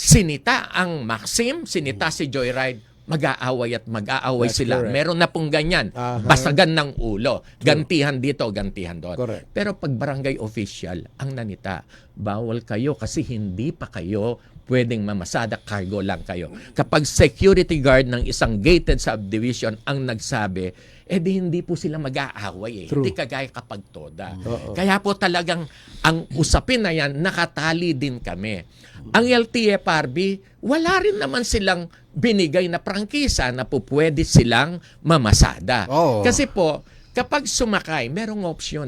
sinita ang Maxim, sinita si Joyride, mag-aaway at mag-aaway That's sila. correct. Meron na pong ganyan. Aha. Basagan ng ulo. Gantihan dito, gantihan doon. Correct. Pero pag barangay official, ang nanita, bawal kayo kasi hindi pa kayo pwedeng mamasada, cargo lang kayo. Kapag security guard ng isang gated subdivision ang nagsabi, di hindi po sila mag-aaway. True. Hindi kagaya kapag TODA. Kaya po talagang ang usapin na yan, nakatali din kami. Ang LTFRB, wala rin naman silang binigay na prangkisa na po pwede silang mamasada. Oo. Kasi po, kapag sumakay, merong option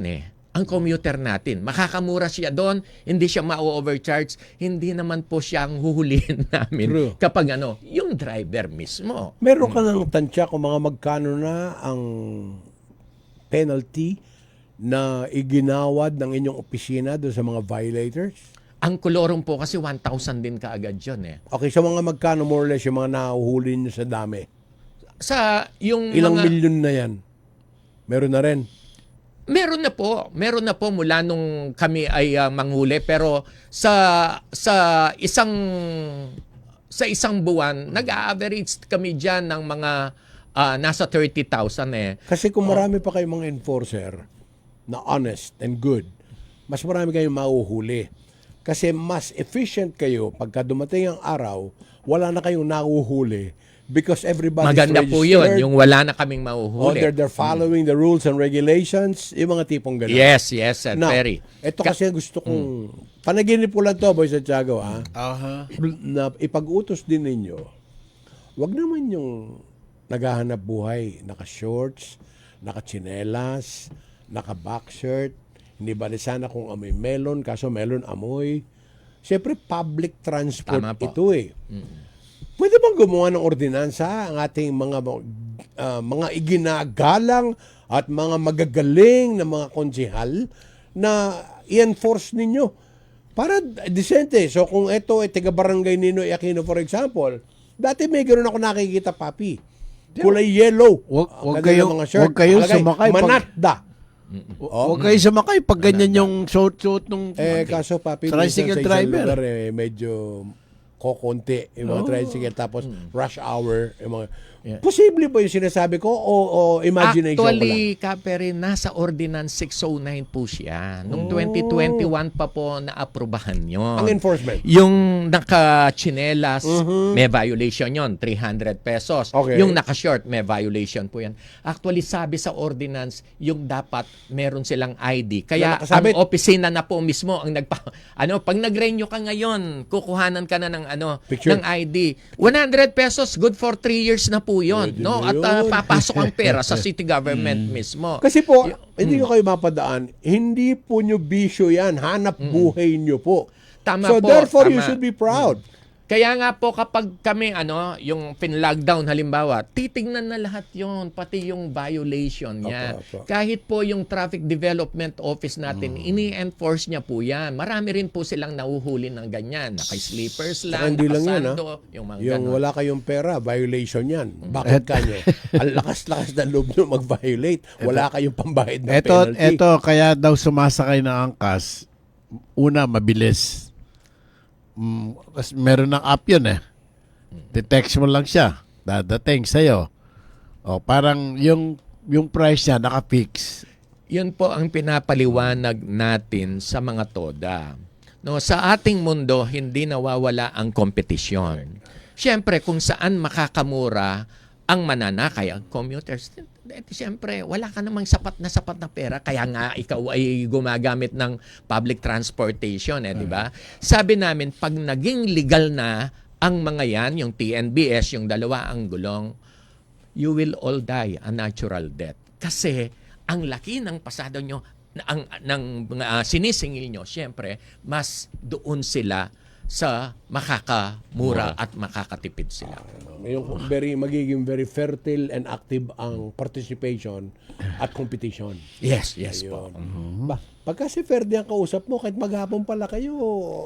ang commuter natin. Makakamura siya doon, hindi siya ma-overcharge, hindi naman po siya ang huhulihin namin. True. Kapag yung driver mismo. Meron ka ng tansya kung mga magkano na ang penalty na iginawad ng inyong opisina doon sa mga violators? Ang kolorum po kasi 1,000 din kaagad yun Okay, sa mga magkano more or less yung mga nahuhuli nyo sa dami? Sa yung Ilang mga... milyon na yan? Meron na rin? Meron na po mula nung kami ay manghuli, pero sa isang buwan nag-average kami diyan ng mga nasa 30,000 Kasi kung marami pa kayong mga enforcer na honest and good, mas marami kayong mauhuli. Kasi mas efficient kayo pagka dumating ang araw, wala na kayong nahuhuli because everybody's maganda po registered. yun, yung wala na kaming mahuhuli. They're following the rules and regulations, yung mga tipong gano'n. Yes, sir, Now, very. ito kasi gusto kong, panaginip ko lang to, Boy Santiago, Aha. na ipag-utos din ninyo, wag naman yung naghahanap buhay, naka-shorts, naka-chinelas, naka-backshirt, hindi ba sana kung amoy melon, kaso melon amoy. Siyempre, public transport Tama po. ito Pwede bang gumawa ng ordinansa ang ating mga iginagalang at mga magagaling na mga konsehal na i-enforce ninyo para decente. So kung ito ay taga-barangay Ninoy Aquino for example, dati may ganoon ako nakikita, papi. Kulay yellow. Wag Ganda kayo- ng mga shirt. wag kayo Nakalagay, sumakay pag- Manatda. Huwag kayo sumakay pag ganyan yung suot-suot nung Kaso papi, tricycle minsan sa isang driver. lugar, medyo kokonti yung mga tricycle tapos rush hour yung mga Yeah. posible ba yung sinasabi ko o imagination ko lang? Actually, Kapere, nasa Ordinance 609 po siya. Noong 2021 pa po naaprubahan yon. Ang enforcement. Yung naka-chinelas, may violation yon, 300 pesos. Okay. Yung naka-short, may violation po yan. Actually, sabi sa ordinance, yung dapat meron silang ID. Kaya Na nakasabit. ang opisina na po mismo ang pag nag-renew ka ngayon, kukuhanan ka na ng Picture. ng ID. 100 pesos, good for 3 years na po yun. Pwede No? na At yun. papasok ang pera sa city government mismo. Kasi po, hindi ko kayo mapadaan, hindi po nyo bisyo yan, hanap buhay nyo po. Tama so po, therefore, you tama. should be proud. Kaya nga po kapag kami yung pin-lockdown halimbawa, titignan na lahat yon, pati yung violation niya. Opo. Kahit po yung Traffic Development Office natin, ini-enforce niya po yan. Marami rin po silang nahuhuli ng ganyan. Naka-sleepers Saka lang, hindi lang yan, nakasando, yung mga Yung ganon. wala kayong pera, violation yan. Bakit kanyo? Ang lakas-lakas na loob nyo mag-violate. Wala kayong pambayad na penalty. Ito, kaya daw sumasakay ng angkas, una, mabilis. Kasi meron ng app yun eh. Detect mo lang siya. Dadating sa'yo. O, parang yung price niya naka-fix. Yun po ang pinapaliwanag natin sa mga toda. No, sa ating mundo, hindi nawawala ang kompetisyon. Siyempre, kung saan makakamura ang mananakay, ang commuters, siyempre, wala ka namang sapat na pera. Kaya nga, ikaw ay gumagamit ng public transportation, di ba? Sabi namin, pag naging legal na ang mga yan, yung TNBS, yung dalawa ang gulong, you will all die a natural death. Kasi, ang laki ng pasado nyo, sinisingil nyo, siyempre, mas doon sila sa makakamura at makakatipid sila. Yung magiging very fertile and active ang participation at competition. Yes po. Pagka si Ferdy ang kausap mo, kahit maghapon pala kayo,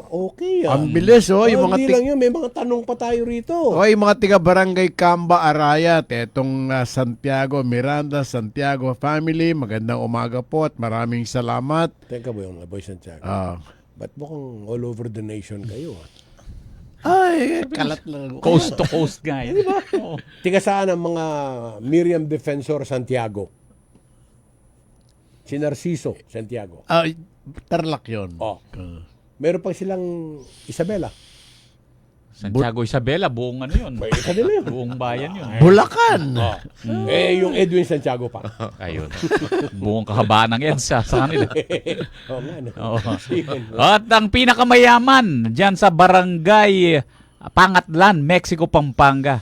okay. Ang bilis, yung mga hindi lang yun, may mga tanong pa tayo rito. yung mga tiga-barangay Camba, Arayat, etong Santiago, Miranda, Santiago family, magandang umaga po at maraming salamat. Teka mo yung Boy Santiago. Ba't mukhang all over the nation kayo? Ay, kalat lang. Coast to coast nga yan. Diba? Tiga saan ang mga Miriam Defensor Santiago? Si Narciso Santiago. Tarlac yun. Meron pa silang Isabela. Santiago Isabela, buong ano yun. Kanila yun. Buong bayan yun. Bulacan. Yung Edwin Santiago pa. Ayun. Buong kahabaan ng EDSA sa kanila. Oo nga, no? Oo. At ang pinakamayaman dyan sa barangay Pangatlan, Mexico, Pampanga.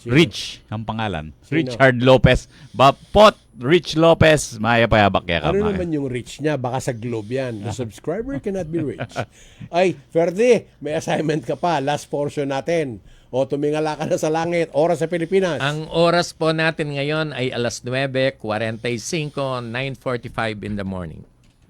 Rich ang pangalan. Sino? Richard Lopez. Bapot Rich Lopez. Mayapayabak kaya ka. Ano naman yung rich niya? Baka sa Globe yan. The subscriber cannot be rich. Ay, Ferdy, may assignment ka pa. Last portion natin. O tumingala ka na sa langit. Oras sa Pilipinas. Ang oras po natin ngayon ay alas 9:45, 9:45 in the morning.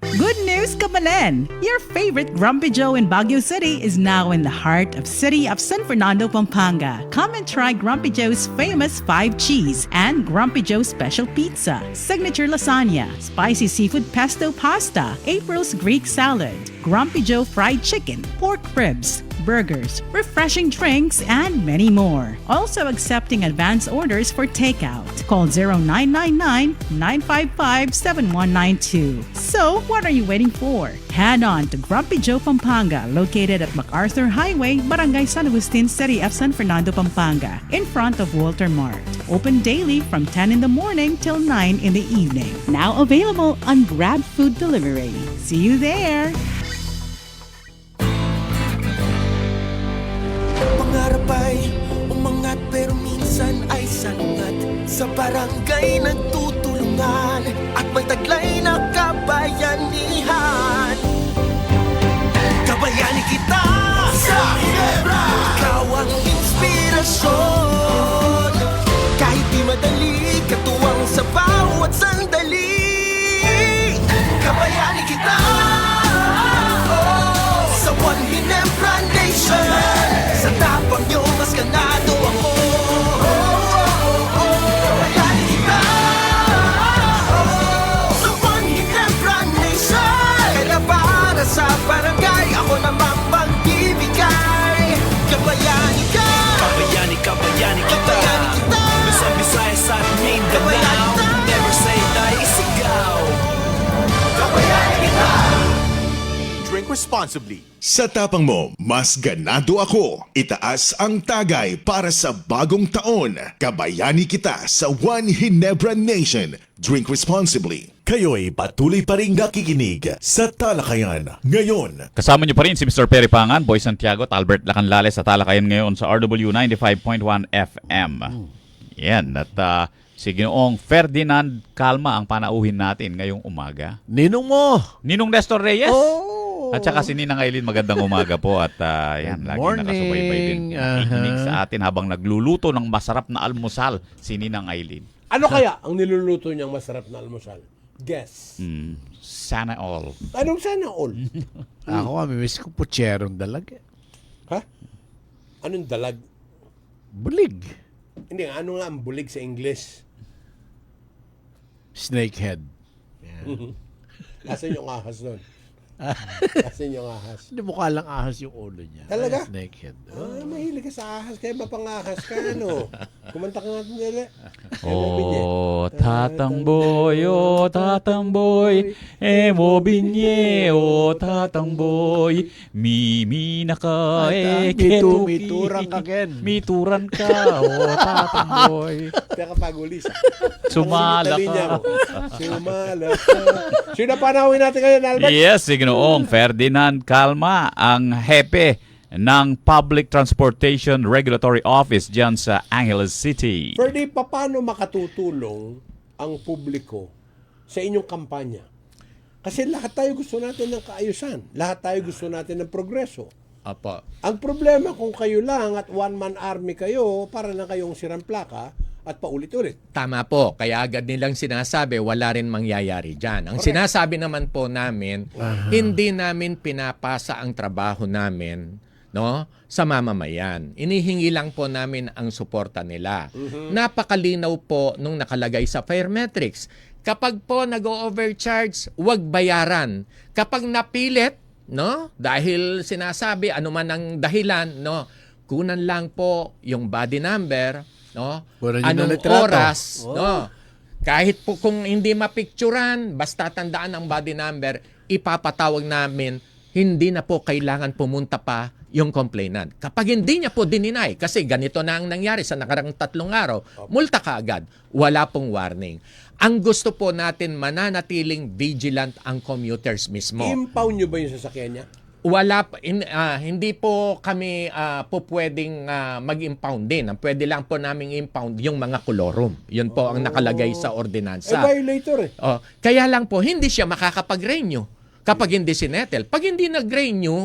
Good news, Kabalen! Your favorite Grumpy Joe in Baguio City is now in the heart of city of San Fernando, Pampanga. Come and try Grumpy Joe's famous 5-cheese and Grumpy Joe Special Pizza, signature lasagna, spicy seafood pesto pasta, April's Greek salad, Grumpy Joe fried chicken, pork ribs, burgers, refreshing drinks, and many more. Also accepting advance orders for takeout. Call 0999-955-7192. So, what are you waiting for? Head on to Grumpy Joe Pampanga, located at MacArthur Highway, Barangay San Agustin, City of San Fernando, Pampanga, in front of Walter Mart. Open daily from 10 in the morning till 9 in the evening. Now available on Grab Food Delivery. See you there! Pangarap ay umangat pero minsan ay salungat. Sa barangay nagtutulungan at may taglay na kabayanihan. Kabayani kita sa Ginebra. Ikaw ang inspirasyon. Kahit di madali, katuwang sa bawat sandali. Kabayani kita sa One Ginebra Nation. Sa tapang nyo, mas ganado ako. Kabayani kita sa One Ginebra Nation. responsibly. Sa tapang mo, mas ganado ako. Itaas ang tagay para sa bagong taon. Kabayani kita sa One Ginebra Nation. Drink responsibly. Kayo'y patuloy pa rin nakikinig sa Talakayan ngayon. Kasama niyo pa rin si Mr. Perry Pangan, Boy Santiago, at Albert Lacanlale sa Talakayan ngayon sa RW 95.1 FM. Yan, at si Ginoong Ferdinand Calma ang panauhin natin ngayong umaga. Ninong mo! Ninong Nestor Reyes! Oh! At saka si Ninang Aileen, magandang umaga po. At yan, lagi morning. nakasubaybay din. Nakikinig sa atin habang nagluluto ng masarap na almusal si Ninang Aileen. Ano kaya ang niluluto niyang masarap na almusal? Guess. Sana all. Anong sana all? Ako, amimiss ko putserong dalag. Ha? Anong dalag? Bulig. Hindi, ano nga ang bulig sa English? Snakehead. Asan yung ahas doon? Asan yung ahas? Hindi mukha lang ahas yung ulo niya. Talaga? Snakehead. Mahilig ka sa ahas, kaya mapang-ahas ka, ano? Kumanta ka nga nila. Oh, tatangboy, emo binye, tatangboy, mimi na ka, ketuki. Mituran ka, Ken. Mituran ka, tatangboy. Kaya kapagulis. Sumala ka. Sumala ka. Sino panahon natin ngayon, Albert? Yes, si Ginoong Ferdinand Calma, ang hepe ng Public Transportation Regulatory Office dyan sa Angeles City. Ferdy, paano makatutulong ang publiko sa inyong kampanya? Kasi lahat tayo gusto natin ng kaayusan. Lahat tayo gusto natin ng progreso. Apo. Ang problema kung kayo lang at one-man army kayo, para na kayong sirang plaka at paulit-ulit. Tama po. Kaya agad nilang sinasabi, wala rin mangyayari dyan. Ang sinasabi naman po namin, hindi namin pinapasa ang trabaho namin, no, sa mamamayan. Inihingi lang po namin ang suporta nila. Napakalinaw po nung nakalagay sa fare metrics. Kapag po nag-overcharge, huwag bayaran. Kapag napilit, no, dahil sinasabi ano man ang dahilan, no, kunan lang po yung body number, no, anong oras, no. Kahit po kung hindi mapicturan, basta tandaan ang body number, ipapatawag namin, hindi na po kailangan pumunta pa yung complainant. Kapag hindi niya po dininay, kasi ganito na ang nangyari sa nakarang 3 araw, multa ka agad. Wala pong warning. Ang gusto po natin, mananatiling vigilant ang commuters mismo. Impound nyo ba yung sasakyan niya? Wala pa, hindi po kami po pwedeng mag-impound din. Ang pwede lang po naming impound yung mga kolorum. Yun po ang nakalagay sa ordinansa. Violator Kaya lang po, hindi siya makakapag-renew kapag hindi sinetel. Pag hindi nag-renew,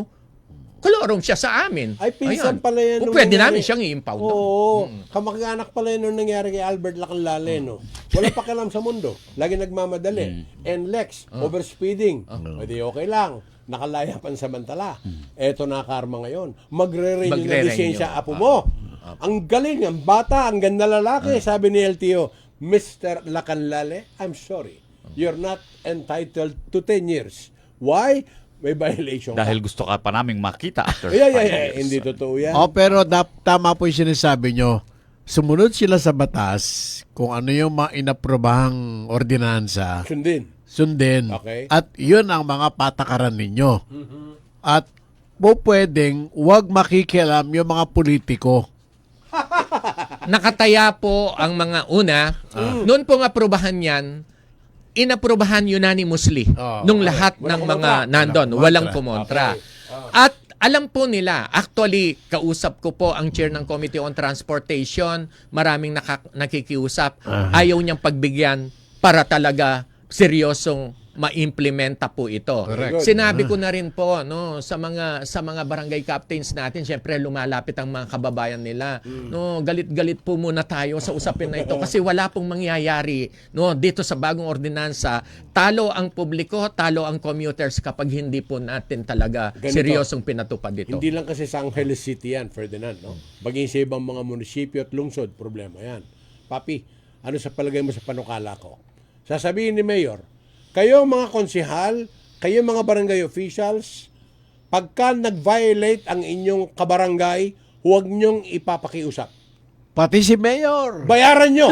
kolorum siya sa amin. Ay, pinsan pala yan. Pwede namin siyang i-impound. Oo. Kamag-anak pala yan nung nangyari kay Albert Lacanlale, no? Wala pakialam sa mundo. Lagi nagmamadali. NLEX, overspeeding. Pwede okay lang. Nakalaya pansamantala. Eto na karma ngayon. Magre-renew na lisensya apo mo. Ang galing, ang bata, ang ganda lalaki. Sabi ni LTO, Mr. Lacanlale, I'm sorry. You're not entitled to 10 years. Why? May violation ka. Dahil gusto ka pa naming makita after 5 Yeah. years. Hindi totoo yan. Pero tama po yung sinasabi nyo. Sumunod sila sa batas kung ano yung mga inaprobahang ordinansa. Sundin. Okay. At yun ang mga patakaran ninyo. At po pwedeng huwag makikialam yung mga politiko. Nakataya po ang mga una. Noon pong aprobahan yan, inaprobahan unanimously nung lahat ng mga nandun. Walang kumontra. At alam po nila, actually, kausap ko po ang chair ng Committee on Transportation, maraming nakikiusap, ayaw niyang pagbigyan para talaga seryosong maimplementa po ito. Sinabi ko na rin po sa mga barangay captains natin, syempre lumalapit ang mga kababayan nila. Galit-galit po muna tayo sa usapin na ito kasi wala pong mangyayari dito sa bagong ordinansa. Talo ang publiko, talo ang commuters kapag hindi po natin talaga seryosong pinatupad dito. Hindi lang kasi sa Angeles City yan, Ferdinand, no? Baging sa ibang mga munisipyo at lungsod, problema yan. Papi, ano sa palagay mo sa panukala ko? Sasabihin ni Mayor, kayo mga konsihal, kayo mga barangay officials, pagka nag-violate ang inyong kabarangay, huwag niyong ipapakiusap. Pati si Mayor. Bayaran nyo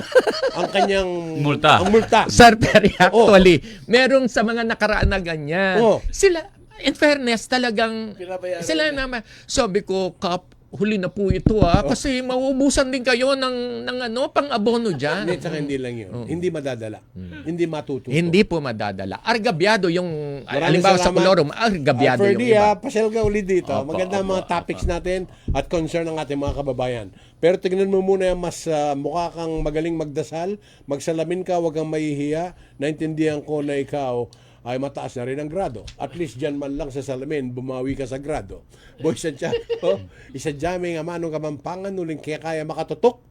ang kanyang multa. Ang multa. Sir Perry, actually, merong sa mga nakaraan na ganyan. Sila, in fairness, talagang Pinabayaan sila naman. Sabi ko, Kap, huli na po ito kasi mauubusan din kayo ng pang-abono dyan. Hindi, tsaka hindi lang yun. Hindi madadala. Hindi matututo. Hindi po madadala. Argabyado yung, Maraming alimbawa sa salamat. Colorum, argabyado Ferdy, yung iba. pasyal ka ulit dito. Opo, Maganda ang mga opo, topics natin at concern ng ating mga kababayan. Pero tignan mo muna yung mas mukha kang magaling magdasal, magsalamin ka, wag kang mahihiya, naintindihan ko na ikaw ay mataas na rin ang grado. At least dyan man lang sa salamin, bumawi ka sa grado. Boy Santiago, isa dyan nga manong kamampangan, nuling kaya kaya makatutok.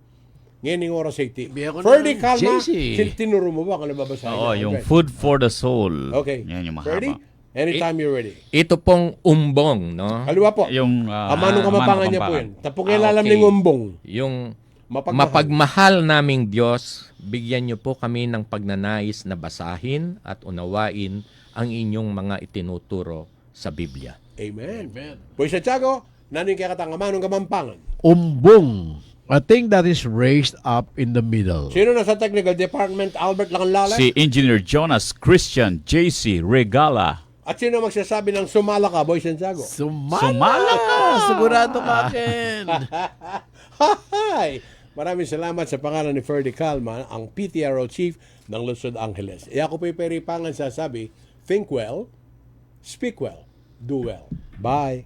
Ngayon yung oras 80. Biya ko Ferdy, na, kalma. JC. Tinuro mo ba kung nababasahin? Oo, na? yung Okay. Food for the Soul. Okay. Yan yung Ferdy, mahaba. anytime you're ready. Ito pong umbong, no? Kaliwa po. Yung Manong kamampangan niya po Manong yun. Tapukailalam okay. ng umbong. Yung Mapagmahal. mapagmahal naming Diyos, bigyan niyo po kami ng pagnanais na basahin at unawain ang inyong mga itinuturo sa Biblia. Amen. Boy Santiago, naning kaya katang manong kamampangan. Umbong. A thing that is raised up in the middle. Sino na sa technical department? Albert Langanlala? Si Engineer Jonas Christian JC Regala. At sino magsasabi ng sumala ka, Boy Santiago? Sumala ka! Sigurado ka akin. Hi! Maraming salamat sa pangalan ni Ferdy Calma, ang PTRO Chief ng Luzon, Angeles. Ako po'y peripangan sasabi, think well, speak well, do well. Bye!